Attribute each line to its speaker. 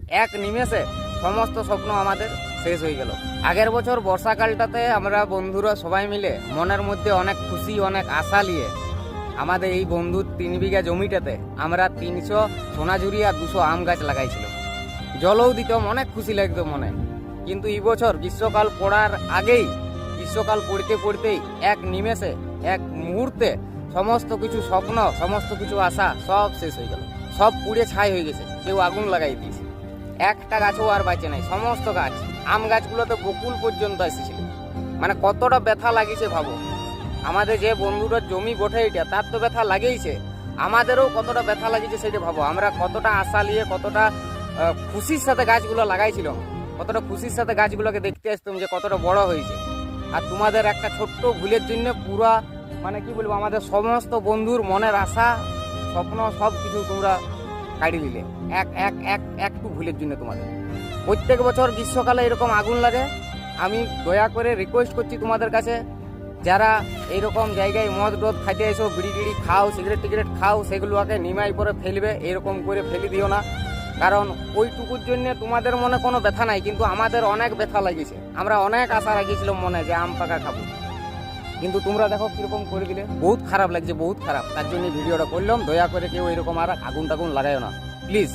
Speaker 1: এক নিমেষে সমস্ত স্বপ্ন আমাদের শেষ হয়ে গেল। আগের বছর বর্ষাকালটাতে আমরা বন্ধুরা সবাই মিলে মনের মধ্যে অনেক খুশি অনেক আশা নিয়ে আমাদের এই বন্ধুর 3 বিঘা জমিটাতে আমরা 300 সোনাঝুরি আর 200 আম গাছ লাগাইছিল। জলও দিতাম, অনেক খুশি লাগতো মনে। কিন্তু এই বছর গ্রীষ্মকাল পড়ার আগেই, গ্রীষ্মকাল পড়তে পড়তেই এক নিমেষে এক মুহূর্তে সমস্ত কিছু স্বপ্ন সমস্ত কিছু আশা সব শেষ হয়ে গেল। সব পুড়ে ছাই হয়ে গেছে, কেউ আগুন লাগাই দিয়েছে। একটা গাছও আর বাঁচে নাই, সমস্ত গাছ। আম গাছগুলোতে বকুল পর্যন্ত এসেছিল। মানে কতটা ব্যথা লাগিয়েছে ভাবো। আমাদের যে বন্ধুটার জমি বটে এটা, তার তো ব্যথা লাগেইছে, আমাদেরও কতটা ব্যথা লাগিয়েছে সেটা ভাবো। আমরা কতটা আশা নিয়ে কতটা খুশির সাথে গাছগুলো লাগাইছিলাম, কতটা খুশির সাথে গাছগুলোকে দেখতে আসতাম যে কতটা বড় হয়েছে। আর তোমাদের একটা ছোট্ট ভুলের জন্য পুরা মানে কি বলবো, আমাদের সমস্ত বন্ধুর মনের আশা স্বপ্ন সব কিছু তোমরা কাটিয়ে দিলে একটু ভুলের জন্য। তোমাদের প্রত্যেক বছর গ্রীষ্মকালে এরকম আগুন লাগে। আমি দয়া করে রিকোয়েস্ট করছি তোমাদের কাছে, যারা এইরকম জায়গায় মদ টদ খাইতে এসো, বিড়ি টিড়ি খাও, সিগারেট টিগারেট খাও, সেগুলোকে নিমাই পরে ফেলবে, এরকম করে ফেলে দিও না। কারণ ওইটুকুর জন্য তোমাদের মনে কোনো ব্যথা নাই, কিন্তু আমাদের অনেক ব্যথা লাগিয়েছে। আমরা অনেক আশা রাখিয়েছিলাম মনে যে আম পাকা খাবো, কিন্তু তোমরা দেখো কিরকম করে দিলে। বহুত খারাপ লাগছে, বহুত খারাপ। তার জন্য ভিডিওটা করলাম। দয়া করে কেউ এরকম আর আগুন টাগুন লাগায় না প্লিজ।